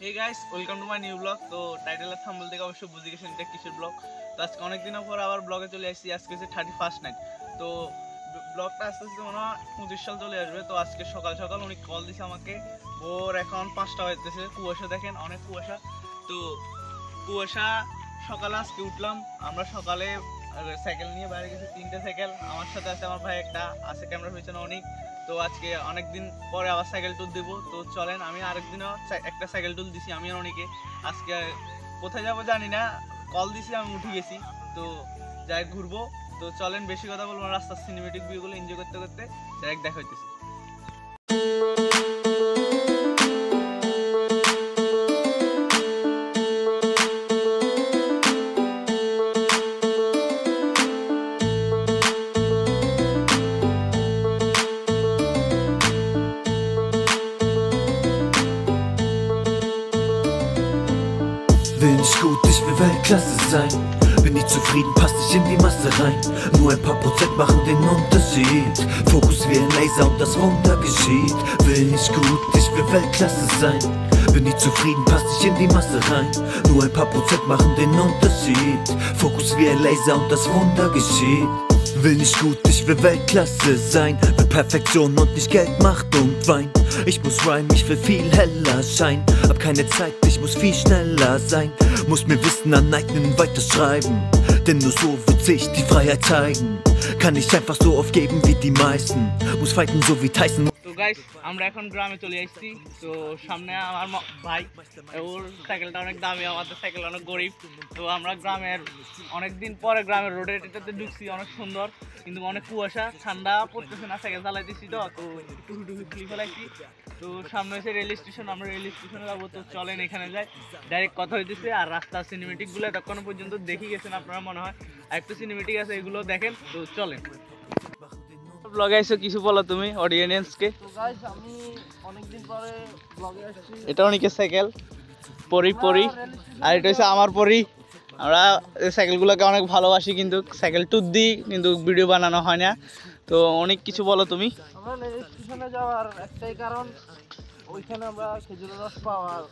Hey guys, welcome to my new blog. তো title আর thumbnail থেকে অবশ্যই বুঝে গেছেন এটা কিসের ব্লগ। তো আজকে অনেক দিনের পর আবার ব্লগে চলে আসছি। আজকে হচ্ছে 31 নাইট। তো ব্লগটা আস্তে আস্তে মনে হয় 25 সাল চলে আসবে। তো আজকে সকাল সকাল উনি কল দিছে আমাকে। ভোর এখন 5টা বাজতেছে। কুয়াশা দেখেন, অনেক কুয়াশা। তো কুয়াশা সকালে আজকে উঠলাম আমরা। সকালে সাইকেল নিয়ে বাইরে গেছি, 3টে সাইকেল। আমার সাথে আছে আমার ভাই একটা, আছে ক্যামেরার পিছনে অনেক। তো আজকে অনেকদিন পরে আবার সাইকেল টুল দিব। তো চলেন, আমি আরেকদিনও একটা সাইকেল টুল দিছি আমি আর অনেকে। আজকে কোথায় যাবো জানি না, কল দিছি আমি উঠে গেছি। তো যাই ঘুরবো। তো চলেন, বেশি কথা বলবো, রাস্তার সিনেমেটিক ভিউগুলো এনজয় করতে করতে ডাইরেক্ট দেখা হইতেছে। Will nicht gut, ich will Weltklasse sein. Bin nie zufrieden, passt nicht in die Masse rein. Nur ein paar Prozent machen den Unterschied. Fokus wie ein Laser und das Wunder geschieht. Will nicht gut, ich will Weltklasse sein. Bin nie zufrieden, passt nicht in die Masse rein. Nur ein paar Prozent machen den Unterschied. Fokus wie ein Laser und das Wunder geschieht. Will nicht gut, ich will Weltklasse sein. Will Perfektion und nicht Geld, Macht und Wein. Ich muss rhymen, ich will viel heller scheinen. Hab keine Zeit, ich muss viel schneller sein. Muss mir Wissen aneignen, weiterschreiben. Denn nur so wird sich die Freiheit zeigen. Kann nicht einfach so aufgeben wie die meisten. Muss fighten so wie Tyson. তো guys, আমরা এখন গ্রামে চলে আসছি। তো সামনে আমার ভাই, ওর সাইকেলটা অনেক দামি, আমাদের সাইকেল অনেক গরিব। তো আমরা গ্রামের অনেকদিন পরে গ্রামের রোডে এটাতে ঢুকছি। অনেক সুন্দর, কিন্তু অনেক কুয়াশা, ঠান্ডা পড়তেছে না, সাইকেল চালাইতেছি। তো একটু খুলে ফেলাইছি। তো সামনে হচ্ছে রেল স্টেশন, আমরা রেল স্টেশনে যাবো। তো চলেন, এখানে যাই, ডাইরেক্ট কথা হইতেছে। আর রাস্তার সিনেমেটিকগুলো এতক্ষণ পর্যন্ত দেখে গেছেন আপনারা মনে হয়, আর একটু সিনেমেটিক আছে, এগুলো দেখেন। তো চলেন। ব্লগে আইছো, কিছু বলো তুমি অডিয়েন্সকে। তো গাইস, আমি অনেকদিন পরে ব্লগে আসছি। এটা অনেকের সাইকেল, পরি। আর এটা হচ্ছে আমার পরি। আমরা এই সাইকেলগুলোকে অনেক ভালোবাসি, কিন্তু সাইকেল ট্যুর দিই, কিন্তু ভিডিও বানানো হয় না। তো অনেক কিছু বলো তুমি। আমরা রেল স্টেশনে যাওয়ার একটাই কারণ, ওইখানে আমরা খেজুরের রস পাওয়ার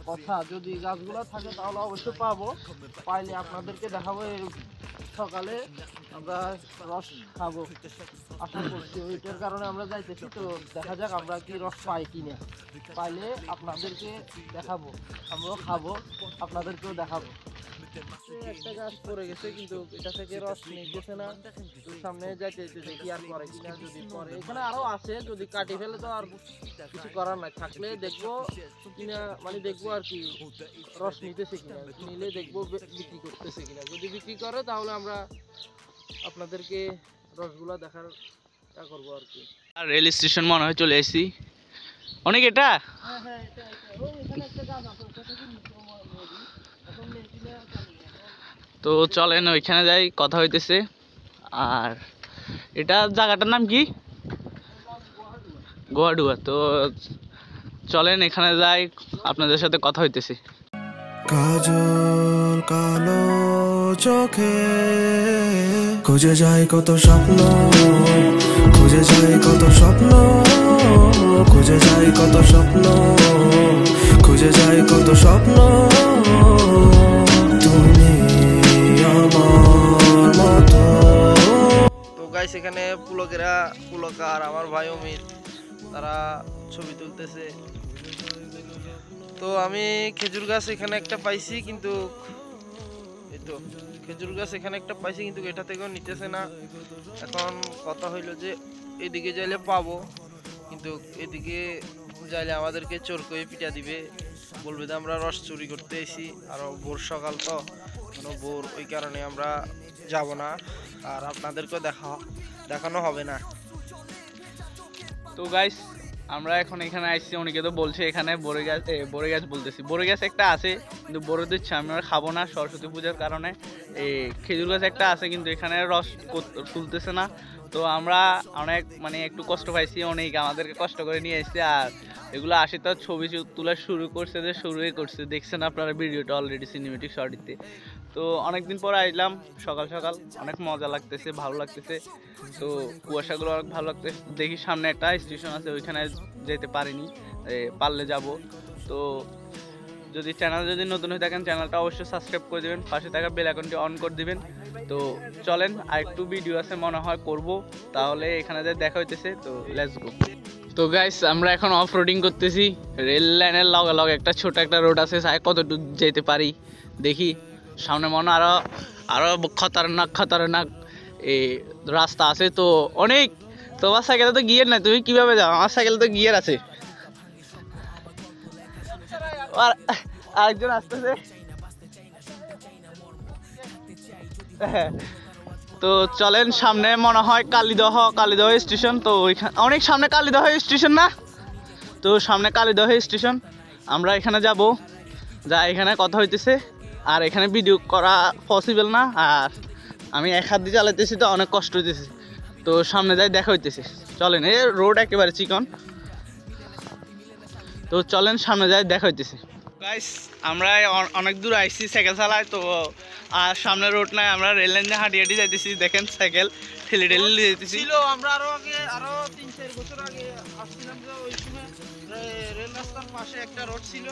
কথা। যদি গাছগুলো থাকে তাহলে অবশ্যই পাবো। পাইলে আপনাদেরকে দেখাবো। এই সকালে আমরা রস খাবো আশা করছি। ওইটার কারণে আমরা যাইতেছি। তো দেখা যাক আমরা কি রস পাই কিনা। পাইলে আপনাদেরকে দেখাবো, আমরাও খাবো, আপনাদেরকেও দেখাবো। একটা গাছ পড়ে গেছে, কিন্তু এটা থেকে রস নিতেছে না। সামনে যাইতে দেখি আর পরে কিনা। যদি পরে এখানে আরো আছে, যদি কাটি ফেলে তো আর কিছু করার নাই। থাকলে দেখবো কিনা, মানে দেখবো আর কি রস নিতেছে কিনা। নিলে দেখবো বিক্রি করতেছে কিনা। যদি বিক্রি করে তাহলে আমরা আপনাদেরকে রসগুলা দেখার চেষ্টা করবো আর কি। আর রেল স্টেশন মনে হয় চলে এসেছি অনেক। এটা তো চলেন ওইখানে যাই, কথা হইতেছে। আর এটা জায়গাটার নাম কি? গোয়াডুয়া। তো চলেন এখানে যাই, আপনাদের সাথে কথা হইতেছে। কাজল কালো চোখে খুঁজে যায় কত স্বপ্ন, খুঁজে যায় কত স্বপ্ন, খুঁজে যায় কত স্বপ্ন, খুঁজে যায় কত স্বপ্ন। তুমি আমার মতো। তো গাইস, এখানে পুলকার আমার ভাই অমিত, তারা ছবি তুলতেছে। তো আমি খেজুর গাছ এখানে একটা পাইছি, কিন্তু এই তো খেজুর গাছ এখানে একটা পাইছি, কিন্তু এটা থেকেও নিতেছে না। এখন কথা হইলো যে এদিকে যাইলে পাবো, কিন্তু এদিকে যাইলে আমাদেরকে চোর করে পিটা দিবে, বলবে যে আমরা রস চুরি করতে এসি। আর ভোর সকাল তো, কোনো ভোর, ওই কারণে আমরা যাব না। আর আপনাদেরকেও দেখানো হবে না। তো গাইস, আমরা এখন এখানে আসছি। অনেকে তো বলছে এখানে বড়ই গাছ বলতেছি, বড়ই গাছ একটা আছে, কিন্তু বড়ই দিচ্ছে আমরা খাবো না সরস্বতী পূজার কারণে। এই খেজুর গাছ একটা আছে, কিন্তু এখানে রস তুলতেছে না। তো আমরা অনেক একটু কষ্ট পাইছি, অনেক আমাদেরকে কষ্ট করে নিয়ে এসেছে। আর এগুলো আসে তো ছবি তোলা শুরুই করছে, দেখছেন আপনারা ভিডিওটা অলরেডি সিনেমেটিক শর্টতে। তো অনেকদিন পর আসলাম, সকাল সকাল অনেক মজা লাগতেছে, ভালো লাগতেছে। তো কুয়াশাগুলো অনেক ভালো লাগতেছে। দেখি সামনে একটা স্টেশন আছে, ওইখানে যেতে পারিনি, পারলে যাব। তো যদি চ্যানেল যদি নতুন হয়ে থাকেন চ্যানেলটা অবশ্যই সাবস্ক্রাইব করে দেবেন, পাশে থাকা বেল আইকনটি অন করে দিবেন। তো চলেন আরেকটু ভিডিও আছে মনে হয় করব, তাহলে এখানে যে দেখা হইতেছে। তো লেটস গো। তো গাইস আমরা এখন অফ রোডিং করতেছি, রেল লাইনের লগে লগে একটা ছোট একটা রোড আছে, চাই কতটুকু যেতে পারি দেখি। সামনে মনে আরো আরো খতরনাক এই রাস্তা আছে। তো অনেক, তোমার সাইকেলে তো গিয়ার নাই, তুমি কিভাবে যাও? আমার সাইকেলে তো গিয়ার আছে। আর আরেকজন আসতেছে। তো চলেন, সামনে মনে হয় কালিদহ স্টেশন। তো ওইখানে অনেক সামনে কালিদহ স্টেশন না, তো সামনে কালিদহ স্টেশন। আমরা এখানে যাব, যা এখানে কথা হইতেছে। আর এখানে ভিডিও করা পসিবল না, আর আমি এক হাত দিয়ে চালাইতেছি তো অনেক কষ্ট হইতেছে। তো সামনে যাই দেখা হইতেছে। চলেন, এই রোড একেবারে চিকন। তো চলেন সামনে যাই দেখা হইতেছে। গাইস আমরা অনেক দূর আইছি সাইকেল চালাই, তো আর সামনে রোড নাই, আমরা রেল লাইনে হাঁটি যাইতেছি। দেখেন সাইকেল ঠেলে যেতেছি। আমরা আরো 3-4 বছর আগে আসছিলাম, যে ওই সময় রেল রাস্তার পাশে একটা রোড ছিল,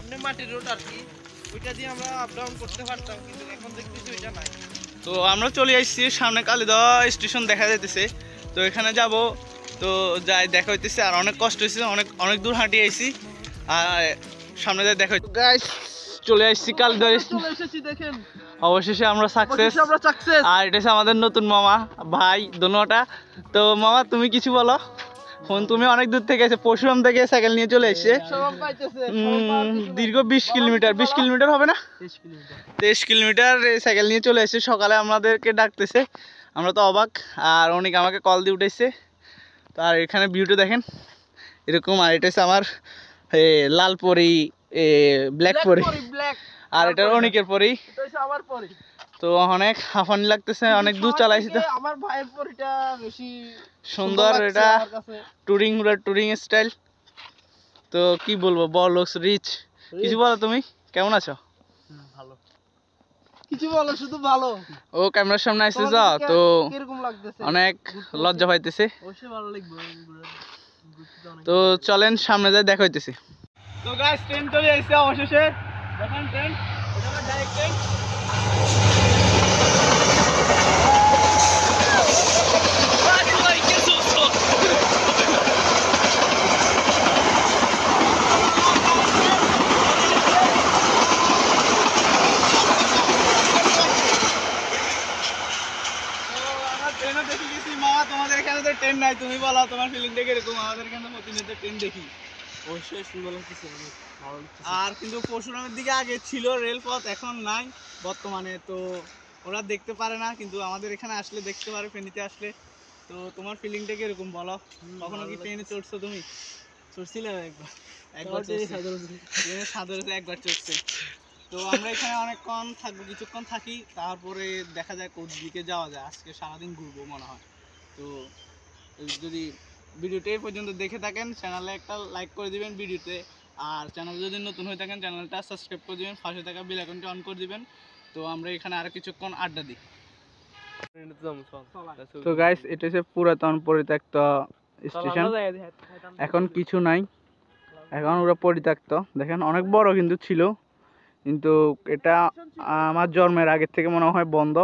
আপনি মাটির রোড আর কি, ওইটা দিয়ে আমরা আপ ডাউন করতে পারতাম, কিন্তু এখন দেখতেছি ওইটা নাই। তো আমরা চলে আসছি, সামনে কালিদহ স্টেশন দেখা যাইতেছে। তো এখানে যাব, তো যাই দেখা হইতেছে। আর অনেক কষ্ট হয়েছে, অনেক দূর হাঁটি আইছি, আর সামনে যাই দেখা হইতেছে। গাইস চলে আসছি কালিদহ, চলে এসেছি, দেখেন অবশেষে আমরা সাকসেস। সাকসেস। আর এটা হচ্ছে আমাদের নতুন মামা ভাই দোনোটা। তো মামা তুমি কিছু বলো। ফোন তুমি অনেক দূর থেকে এসে, পরশুরাম থেকে সাইকেল নিয়ে চলে এসছে। দীর্ঘ 20 কিলোমিটার হবে না, 23 কিলোমিটার সাইকেল নিয়ে চলে এসেছে। সকালে আমাদেরকে ডাকতেছে, আমরা তো অবাক। আর অনেক আমাকে কল দিয়ে উঠেছে। তো আর এখানে ভিউটা দেখেন এরকম। আর এটা হচ্ছে আমার লাল পরি, ব্ল্যাক পরি, আর এটা অনেকের পরি। তো অনেক হাফানি লাগতেছে, অনেক দূর চালাইছি। তো আমার ভাইয়ের পরিটা বেশি সুন্দর, এটা টুরিং স্টাইল। তো কি বলবো, বলস রিচ। কিছু বলো, তুমি কেমন আছো? ভালো, কিছু বলো, শুধু ভালো। ও ক্যামেরার সামনে আসছে যা, তো কিরকম লাগতেছে? অনেক লজ্জা পাইতেছে। অবশ্যই ভালো লাগবে। তো চলেন সামনে যাই দেখা হইতেছে। তো গাইস ট্রেন চলে আসছে অবশেষে, দেখেন ট্রেন, এটা ডাইরেক্ট ট্রেন। তোমাদের এখানে তো ট্রেন নাই, তুমি বলো তোমার ফিলিংটা কিরকম? আমাদের এখানে প্রতিনিয়ত ট্রেন দেখি, অবশ্যই সুন্দর লাগতেছে, অনেক ভালো লাগতেছে। আর কিন্তু পরশুরামের দিকে আগে ছিল রেলপথ, এখন নাই বর্তমানে। তো ওরা দেখতে পারে না, কিন্তু আমাদের এখানে আসলে দেখতে পারে, ফেনীতে আসলে। তো তোমার ফিলিংটা কিরকম বলো? কখনো কি ট্রেনে চড়ছো তুমি? চড়ছিলাম একবার ট্রেনে সাধারণত একবার চড়ছে। তো আমরা এখানে অনেকক্ষণ থাকবো, কিছুক্ষণ থাকি, তারপরে দেখা যায় কোন দিকে যাওয়া যায়। আজকে সারাদিন ঘুরবো মনে হয়। তো যদি ভিডিওটা এই পর্যন্ত দেখে থাকেন, চ্যানেলে একটা লাইক করে দিবেন ভিডিওতে। আর চ্যানেল যদি নতুন হয়ে থাকেন চ্যানেলটা সাবস্ক্রাইব করে দিবেন, পাশে থাকা বেল আইকনটি অন করে দিবেন। তো আমরা এখানে আরো কিছুক্ষণ আড্ডা দিই। তো গাইস এটা হচ্ছে পুরাতন পরিত্যক্ত স্টেশন, এখন কিছু নাই, এখন ওরা পরিত্যক্ত। দেখেন অনেক বড় কিন্তু ছিল, কিন্তু এটা আমার জন্মের আগের থেকে মনে হয় বন্ধ।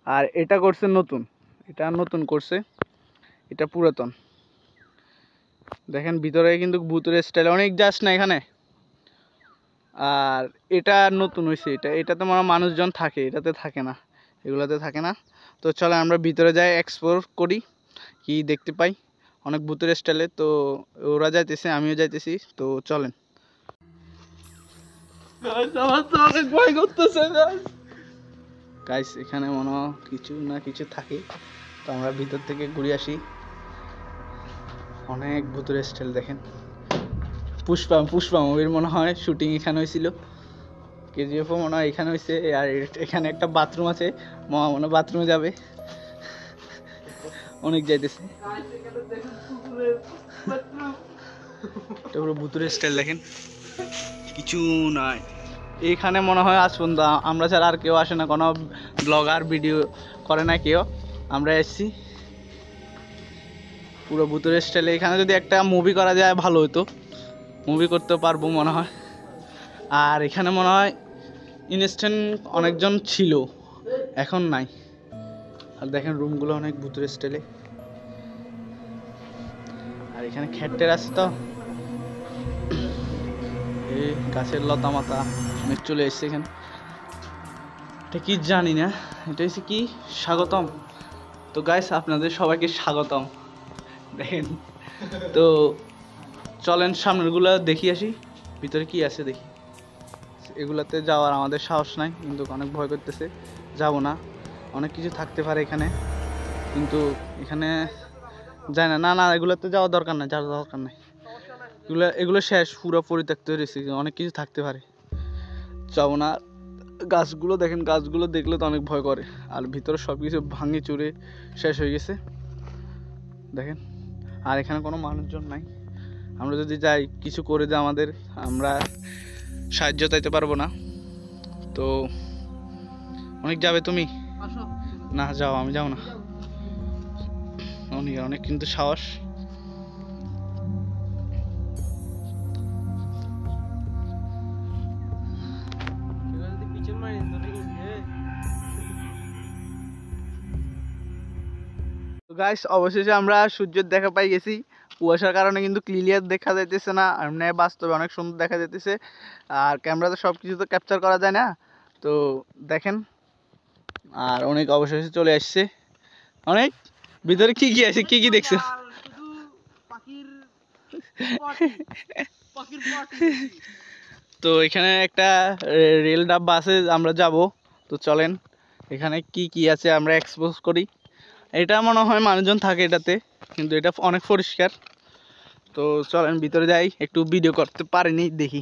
আর এটা করছে নতুন, এটা নতুন করছে, এটা পুরাতন। দেখেন ভিতরে কিন্তু ভূতের স্টাইল অনেক যাস না এখানে। আর এটা নতুন হয়েছে, এটাতে মনে হয় মানুষজন থাকে, এটাতে থাকে না, এগুলোতে থাকে না। তো চলে আমরা ভিতরে যাই, এক্সপ্লোর করি, কি দেখতে পাই। অনেক ভূতের স্টাইলে। তো ওরা যাইতেছে, আমিও যাইতেছি। তো চলেন। গাইস এখানে মনে হয় কিছু না কিছু থাকে, তো আমরা ভিতর থেকে ঘুরে আসি। অনেক ভূতের স্টাইল দেখেন। পুষ্পা মুভির মনে হয় শুটিং এখানে হয়েছিল, কেজিএফও মনে হয় এখানে হয়েছে। আর এখানে একটা বাথরুম আছে, মামা মনে বাথরুমে যাবে, অনেক যাইতেছে। পুরো ভূতের স্টাইল দেখেন, কিছু নাই এইখানে মনে হয় আজ পর্যন্ত। আমরা ছাড়া আর কেউ আসে না, কোনো ব্লগার ভিডিও করে না কেউ। আমরা এসছি পুরো ভূতের স্টাইলে। এখানে যদি একটা মুভি করা যায় ভালো হতো, মুভি করতে পারবো মনে হয়। আর এখানে মনে হয় ইনস্ট্যান্ট অনেকজন ছিল, এখন নাই। আর দেখেন রুমগুলো অনেক ভুতুরে স্টাইলে। আর এখানে খেটের আছে তো, এই গাছের লতা মাতা অনেক চলে এসছে এখানে। এটা কি জানি না, এটা হচ্ছে কি স্বাগতম। তো গাইস আপনাদের সবাইকে স্বাগতম। দেখেন তো চলেন সামনেরগুলো দেখি আসি, ভিতরে কি আছে দেখি। এগুলাতে যাওয়ার আমাদের সাহস নাই, কিন্তু অনেক ভয় করতেছে, যাব না। অনেক কিছু থাকতে পারে এখানে, কিন্তু এখানে যায় না। না না এগুলোতে যাওয়ার দরকার নাই, যাওয়ার দরকার নাই। এগুলো শেষ, পুরো পরিত্যক্ত হয়ে রয়েছে, অনেক কিছু থাকতে পারে, যাবো না। গাছগুলো দেখেন, গাছগুলো দেখলে তো অনেক ভয় করে। আর ভিতরে সব কিছু ভাঙে চুরে শেষ হয়ে গেছে দেখেন। আর এখানে কোনো মানুষজন নাই, আমরা যদি যাই কিছু করে দেয় আমাদের, আমরা সাহায্য চাইতে পারবো না। তো অনেক যাবে তুমি? না যাও, আমি যাও না। অনেক অনেক কিন্তু সাহস। গাইস অবশেষে আমরা সূর্যের দেখা পাই গেছি। কুয়াশার কারণে কিন্তু ক্লিয়ার দেখা যাইতেছে না, এমনি বাস্তবে অনেক সুন্দর দেখা যাইতেছে। আর ক্যামেরাতে সব কিছু তো ক্যাপচার করা যায় না, তো দেখেন। আর অনেক অবশেষে চলে আসছে। অনেক ভিতরে কি কি আছে, কি কি দেখছো? তো এখানে একটা রেল ডাব্বা আছে, আমরা যাব। তো চলেন এখানে কি কি আছে আমরা এক্সপোজ করি। এটা মনে হয় মানুষজন থাকে এটাতে, কিন্তু এটা অনেক পরিষ্কার। তো চলেন ভিতরে যাই, একটু ভিডিও করতে পারিনি, দেখি।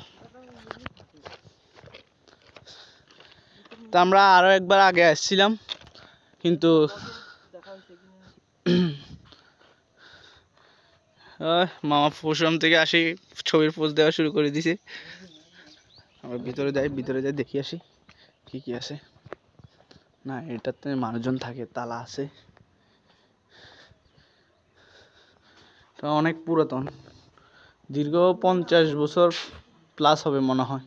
তো আমরা আরো একবার আগে আসছিলাম, কিন্তু মামা ফোরাম থেকে আসি, ছবির পোজ দেওয়া শুরু করে দিছে। আমরা ভিতরে যাই দেখি আসি কি কি আছে। না এটাতে মানুষজন থাকে, তালা আছে। এটা অনেক পুরাতন, দীর্ঘ 50 বছর প্লাস হবে মনে হয়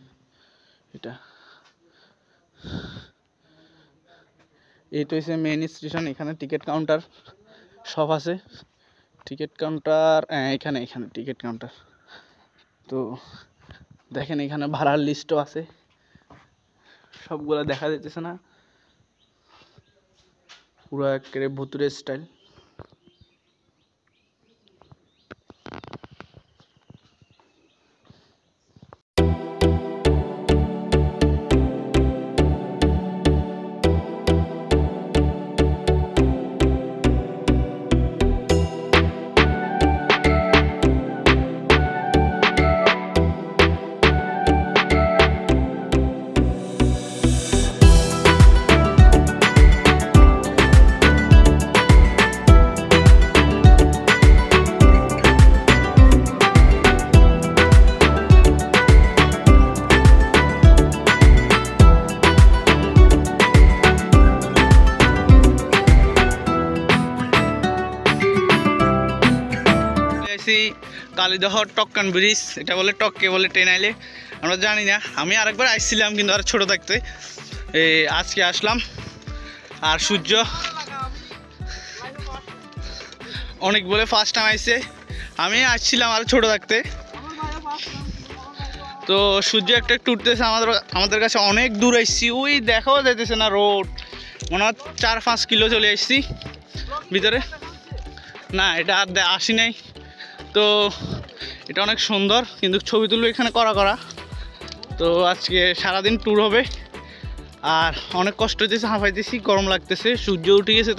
এটা। এইটা হচ্ছে মেইন স্টেশন, এখানে টিকিট কাউন্টার সব আছে। টিকিট কাউন্টার এখানে টিকিট কাউন্টার। তো দেখেন এখানে ভাড়ার লিস্টও আছে, সবগুলা দেখা যাইতেছে না, পুরো একেবারে ভুতুরে স্টাইল। কালিদহ টক্কান ব্রিজ, এটা বলে টক্কে বলে ট্রেন আইলে, আমরা জানি না। আমি আরেকবার আসছিলাম কিন্তু আর ছোট থাকতে, আজকে আসলাম। আর সূর্য অনেক বলে ফার্স্ট টাইম আইছে, আমি আসছিলাম আর ছোট থাকতে। তো সূর্য একটা উঠতেছে, আমাদের কাছে অনেক দূর আসছি, ওই দেখাও যাইতেছে না রোড, মনে হয় 4-5 কিলো চলে আসছি ভিতরে। না এটা আর আসি নাই। তো এটা অনেক সুন্দর, কিন্তু ছবি তুলবে এখানে করা। তো আজকে সারাদিন ট্যুর হবে, আর অনেক কষ্ট হইতেছে, হাঁপাইতেছি, গরম লাগতেছে, সূর্য উঠে গেছে।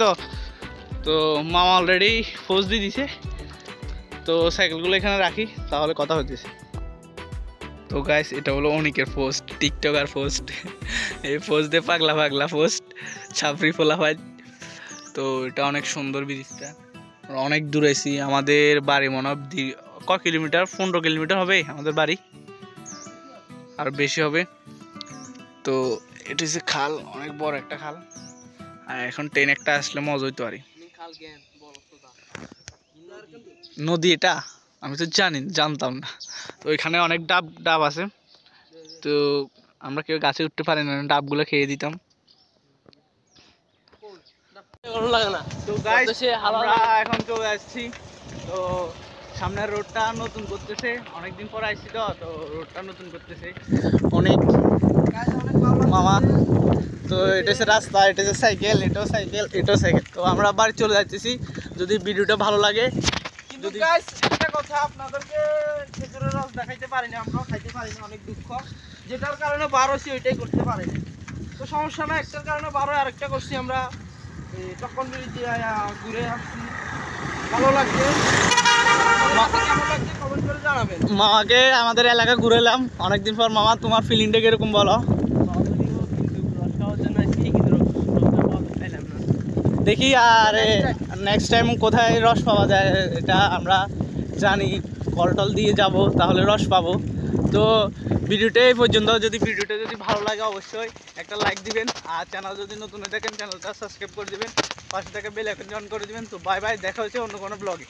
তো মামা অলরেডি পোজ দিয়ে দিছে। তো সাইকেলগুলো এখানে রাখি, তাহলে কথা হইতেছে। তো গাইস এটা হলো অনেকের পোস্ট, টিকটকার পোস্ট। এই পোস্ট দিয়ে পাগলা পোস্ট, ছাপড়ি ফোলা হয়। তো এটা অনেক সুন্দর ব্রিজটা, অনেক দূরে আছি। আমাদের বাড়ি মনে হয় কয় কিলোমিটার, 15 কিলোমিটার হবে আমাদের বাড়ি, আর বেশি হবে। তো এটা হচ্ছে খাল, অনেক বড় একটা খাল। আর এখন ট্রেন একটা আসলে মজা হইতে পারি। নদী এটা আমি তো জানতাম না। তো এখানে অনেক ডাব আছে, তো আমরা কেউ গাছে উঠতে পারি না, ডাবগুলো খেয়ে দিতাম। তো গাইস আমরা এখন চলে আসছি, তো সামনের রোডটা নতুন করতেছে, অনেকদিন পর আসছি তো রোডটা নতুন করতেছে অনেক মামা। তো এটা হচ্ছে রাস্তা, এটা হচ্ছে সাইকেল, এটাও সাইকেল, এটাও সাইকেল। তো আমরা বাড়ি চলে যাচ্ছি, যদি ভিডিওটা ভালো লাগে। কিন্তু গাইস একটা কথা, আপনাদেরকে খেজুরের রস দেখাইতে পারিনি, আমরাও খাইতে পারিনি, অনেক দুঃখ। যেটার কারণে বার হচ্ছি ওইটাই করতে পারিনি, তো সমস্যা না, একটার কারণে বার হয় আরেকটা করছি। আমরা তখন ঘুরে আসছি, ভালো লাগছে। কেমন লাগছে কমেন্ট করে জানাবেন। মামাকে আমাদের এলাকা ঘুরেলাম অনেকদিন পর। মামা তোমার ফিলিংটা কিরকম বলো? দেখি আর নেক্সট টাইম কোথায় রস পাওয়া যায় এটা আমরা জানি, কলটল দিয়ে যাব তাহলে রস পাবো। তো ভিডিওটা এই পর্যন্ত। ভিডিওটা যদি ভালো লাগে অবশ্যই একটা লাইক দিবেন, আর চ্যানেল যদি নতুন হয়ে থাকেন চ্যানেলটা সাবস্ক্রাইব করে দিবেন, পাশে থেকে বেল আইকন অন করে দিবেন। তো বাই বাই, দেখা হচ্ছে অন্য কোনো ব্লগে।